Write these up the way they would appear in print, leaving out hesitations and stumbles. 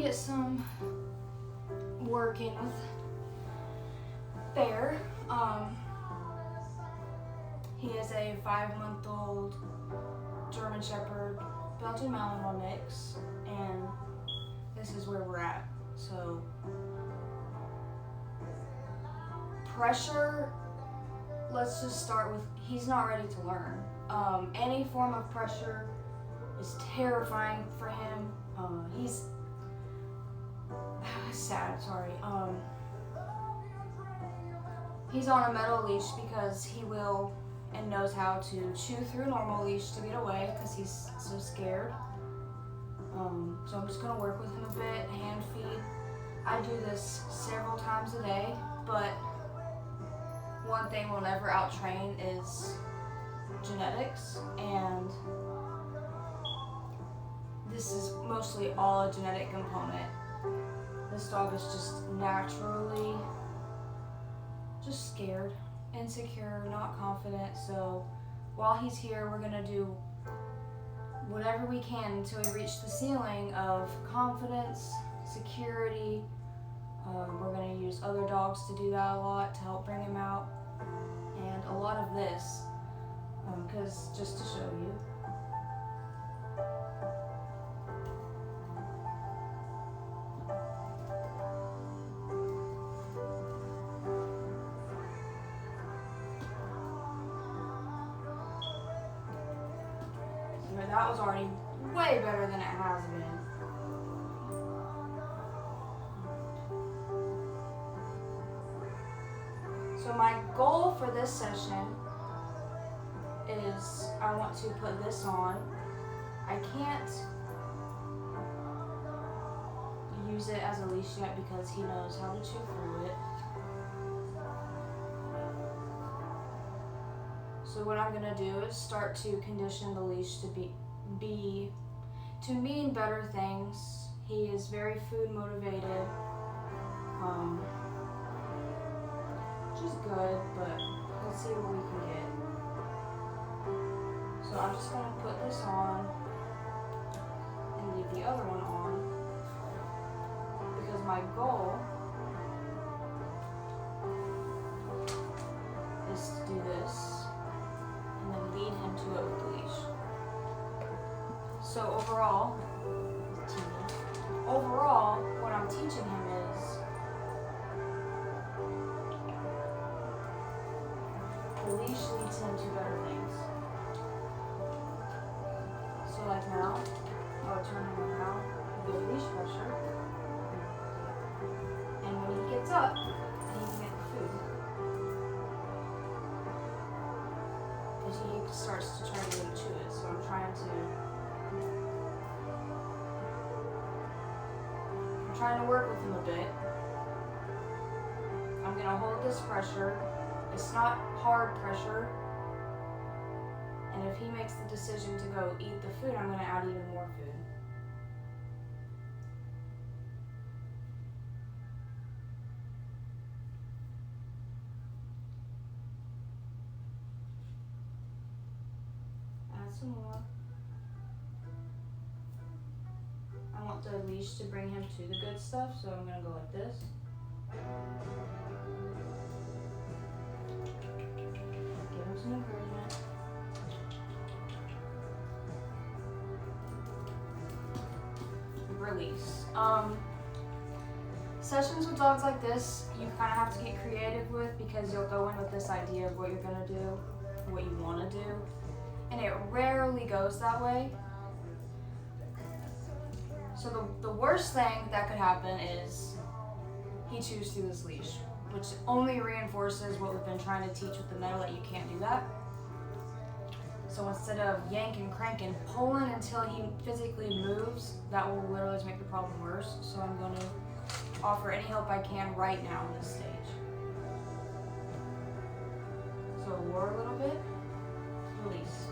get some work in with Bear. He is a 5-month-old German Shepherd Belgian Malinois mix, and this is where we're at. So pressure, let's just start with, he's not ready to learn. Any form of pressure is terrifying for him. He's sad, sorry. He's on a metal leash because he will and knows how to chew through a normal leash to get away because he's so scared. So I'm just gonna work with him a bit, hand feed. I do this several times a day, but one thing we'll never out-train is genetics, and this is mostly all a genetic component. This dog is just naturally just scared, insecure, not confident. So while he's here, we're gonna do whatever we can until we reach the ceiling of confidence, security. We're gonna use other dogs to do that a lot to help bring him out, and a lot of this, because just to show you. That was already way better than it has been. So my goal for this session is I want to put this on. I can't use it as a leash yet because he knows how to chew through it. So what I'm gonna do is start to condition the leash to mean better things. He is very food motivated, which is good, but let's see what we can get. So I'm just gonna put this on and leave the other one on because my goal is to do this and then lead him to it with the leash. So overall, what I'm teaching him is the leash leads him to better things. So like now, I'll turn him around, give leash pressure, and when he gets up, he can get the food. Because he starts to try to get to it, so I'm trying to work with him a bit. I'm gonna hold this pressure. It's not hard pressure. And if he makes the decision to go eat the food, I'm gonna add even more food. Add some more. I want the leash to bring him to the good stuff, so I'm gonna go like this. Give him some encouragement. Release. Sessions with dogs like this, you kind of have to get creative with because you'll go in with this idea of what you're gonna do, what you want to do, and it rarely goes that way. So the worst thing that could happen is he chews through this leash, which only reinforces what we've been trying to teach with the metal, that you can't do that. So instead of yanking, cranking, pulling until he physically moves, that will literally just make the problem worse. So I'm going to offer any help I can right now in this stage. So roar a little bit, release.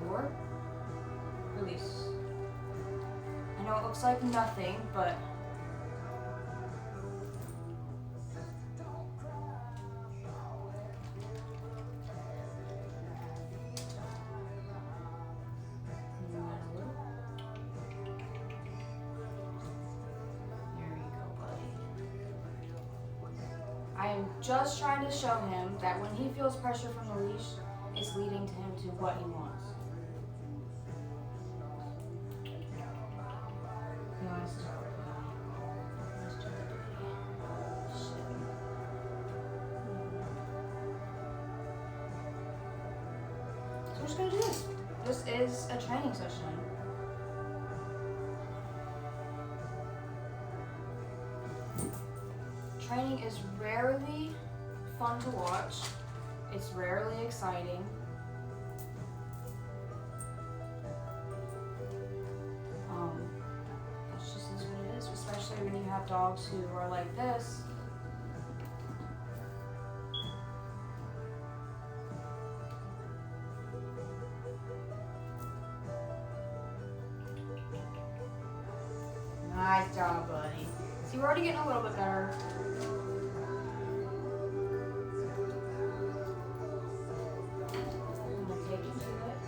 Roar, release. I know it looks like nothing, but I'm just trying to show him that when he feels pressure from the leash, it's leading to him to what he wants. Nice job, buddy. Nice job, buddy. Shit. So we're just gonna do this. This is a training session. Training is rarely fun to watch. It's rarely exciting. That's just is what it is, especially when you have dogs who are like this. Nice job, buddy. See, we're already getting a little bit better. I'm gonna take you to it.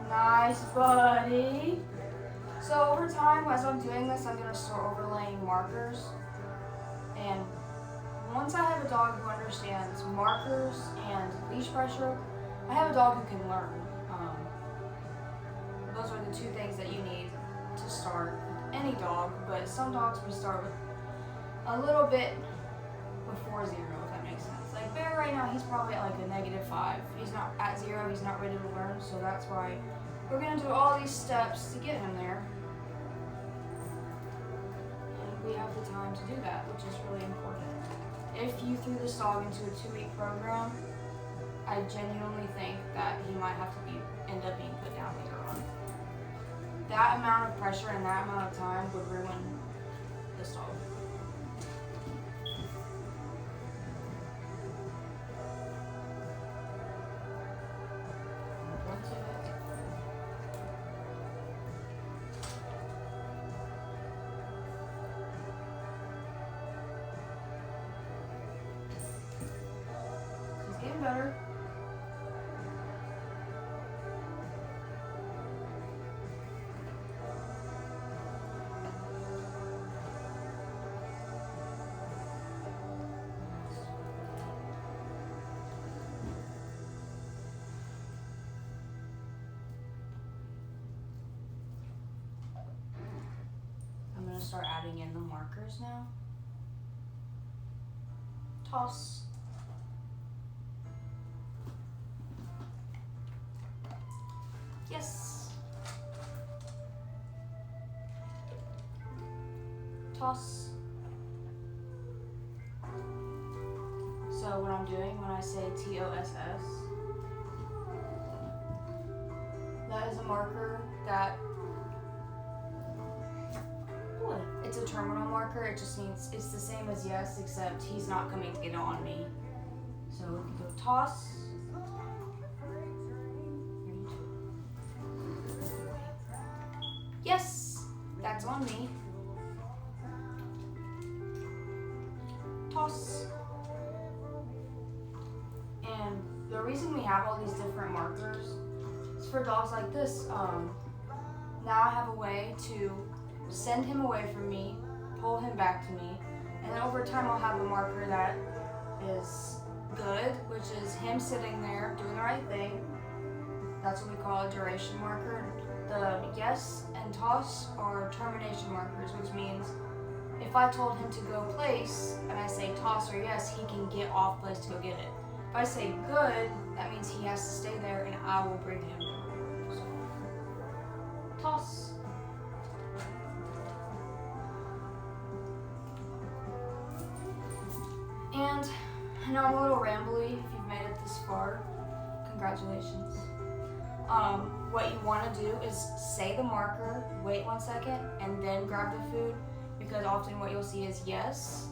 Nice, buddy. So over time, as I'm doing this, I'm gonna start overlaying markers. And once I have a dog who understands markers and leash pressure, I have a dog who can learn. Those are the two things that you need to start with any dog, but some dogs we start with a little bit before 0, if that makes sense. Like Bear right now, he's probably at like a -5. He's not at 0, he's not ready to learn, so that's why we're gonna do all these steps to get him there. And we have the time to do that, which is really important. If you threw this dog into a 2-week program, I genuinely think that he might have to end up being put down later on. That amount of pressure and that amount of time would ruin this dog. He's getting better. I'm going to start adding in the markers now. Toss. Yes. Toss. So what I'm doing when I say TOSS, that is a marker that, it's a terminal marker. It just means it's the same as yes, except he's not coming to get it on me. So we can go toss. Yes, that's on me. Toss. And the reason we have all these different markers is for dogs like this. Now I have a way to send him away from me, pull him back to me, and then over time I'll have a marker that is good, which is him sitting there doing the right thing. That's what we call a duration marker. The yes and toss are termination markers, which means if I told him to go place and I say toss or yes, he can get off place to go get it. If I say good, that means he has to stay there and I will bring him to the so, toss. And I know I'm a little rambly. If you've made it this far, congratulations. What you want to do is say the marker, wait 1 second, and then grab the food, because often what you'll see is yes,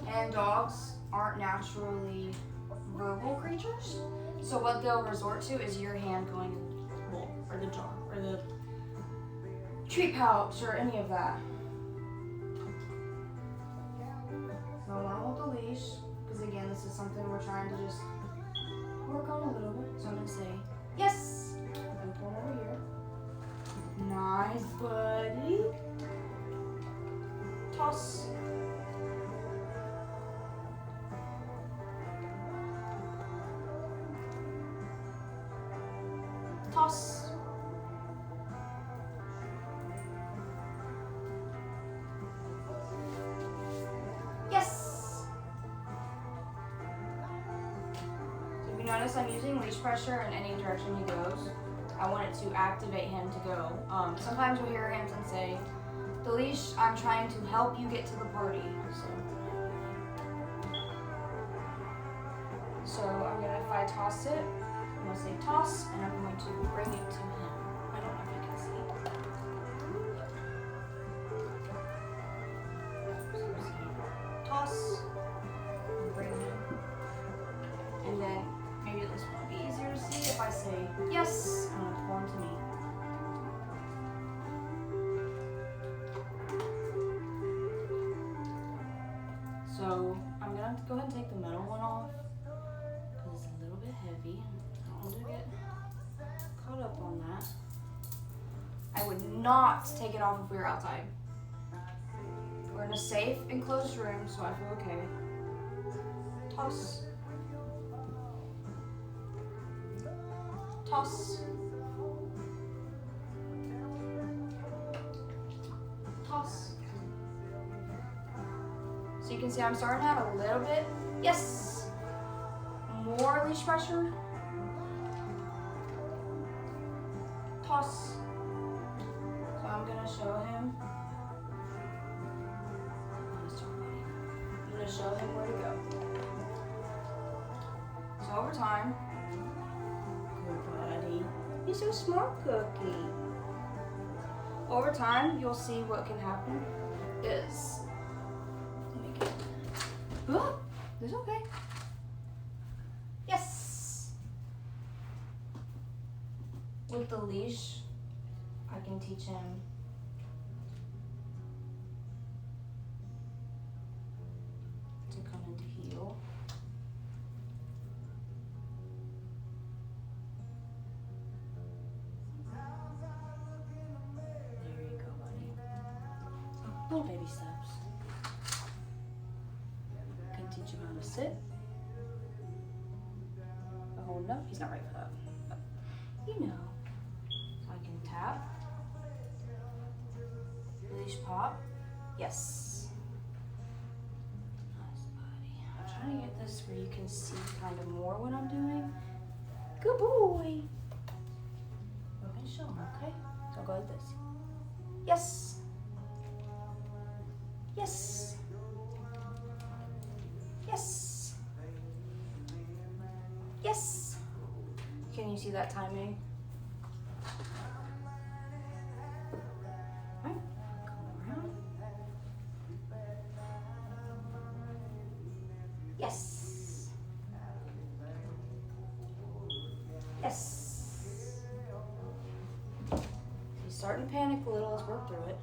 and dogs aren't naturally verbal creatures. So what they'll resort to is your hand going in the bowl, or the jar, or the treat pouch, or any of that. So I want to hold the leash, because again, this is something we're trying to just work on a little bit. So I'm gonna say, yes. I'm gonna pull him over here. Nice, buddy. Toss. Toss. Yes. So if you notice, I'm using leash pressure in any direction he goes. I want it to activate him to go. Sometimes we'll hear Hampton say, the leash, I'm trying to help you get to the party. So I'm gonna, if I toss it, I'm gonna say toss, and I'm going to bring it to him. I don't know if you can see. Toss, and bring him. And then maybe this will be easier to see if I say yes, I'm gonna pull him to me. So I'm gonna go ahead and take the metal one off because it's a little bit heavy. I don't want to get caught up on that. I would not take it off if we were outside. We're in a safe, enclosed room, so I feel okay. Toss. Toss. Toss. So you can see I'm starting to have a little bit, yes, more leash pressure. Toss. So I'm gonna show him. I'm gonna show him where to go. So over time, good buddy, you're so smart, Cookie. Over time, you'll see what can happen is. Oh, it's okay. Yes. With the leash, I can teach him to come into heel. There you go, buddy. Little baby steps. Teach him how to sit. Oh no, he's not right for that. But, you know, so I can tap. Leash pop. Yes. Nice, buddy. I'm trying to get this where you can see kind of more what I'm doing. Good boy. Go ahead and show him, okay? So I'll go like this. Yes. Yes. Yes. Yes. Can you see that timing? Right. Come around. Yes. Yes. He's starting to panic a little. Let's work through it.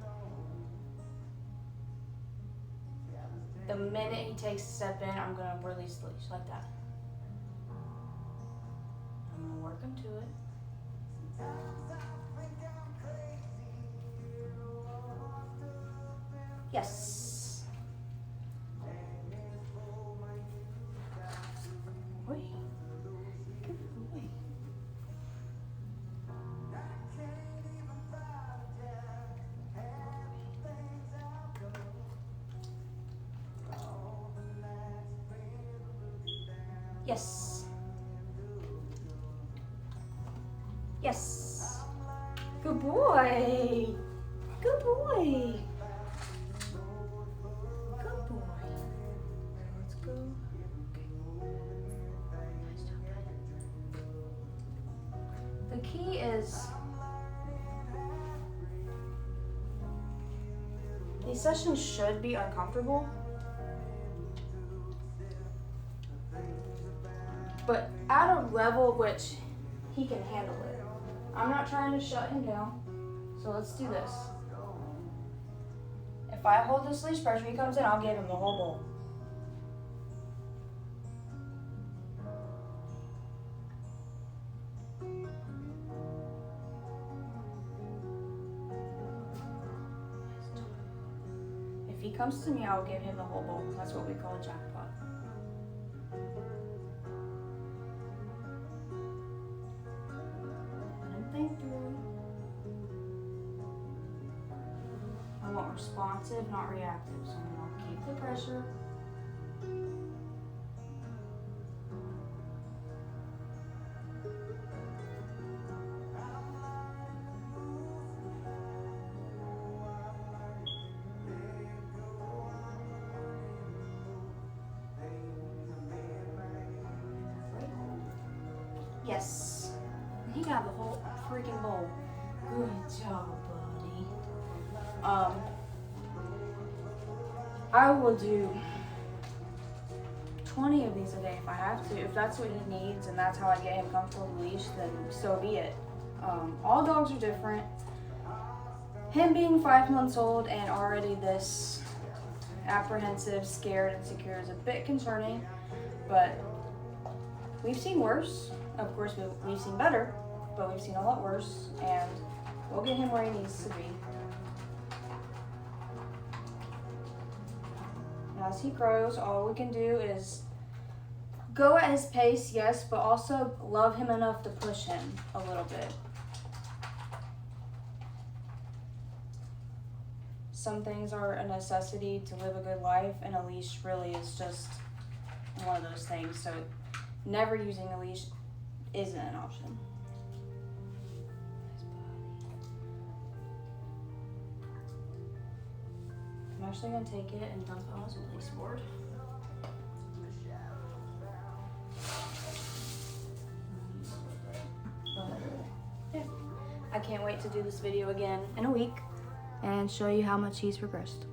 The minute he takes a step in, I'm gonna release the leash like that. I'm gonna work him to it. Yes. Wait. Good boy. Yes. Yes. Good boy. Good boy. Good boy. Let's go. Okay. Nice job. The key is these sessions should be uncomfortable. But at a level which he can handle it. I'm not trying to shut him down, so let's do this. If I hold this leash pressure, he comes in, I'll give him the whole bowl. comes to me, I'll give him the whole bowl. That's what we call a jackpot. Let him think through. I want responsive, not reactive. So I'm gonna keep the pressure. Yes. He got the whole freaking bowl. Good job, buddy. I will do 20 of these a day if I have to. If that's what he needs and that's how I get him comfortable with the leash, then so be it. All dogs are different. Him being 5 months old and already this apprehensive, scared, insecure is a bit concerning, but we've seen worse. Of course, we've seen better, but we've seen a lot worse, and we'll get him where he needs to be. As he grows, all we can do is go at his pace, yes, but also love him enough to push him a little bit. Some things are a necessity to live a good life, and a leash really is just one of those things. So never using a leash isn't an option. I'm actually going to take it and dump it on his release board. Yeah. I can't wait to do this video again in a week and show you how much he's progressed.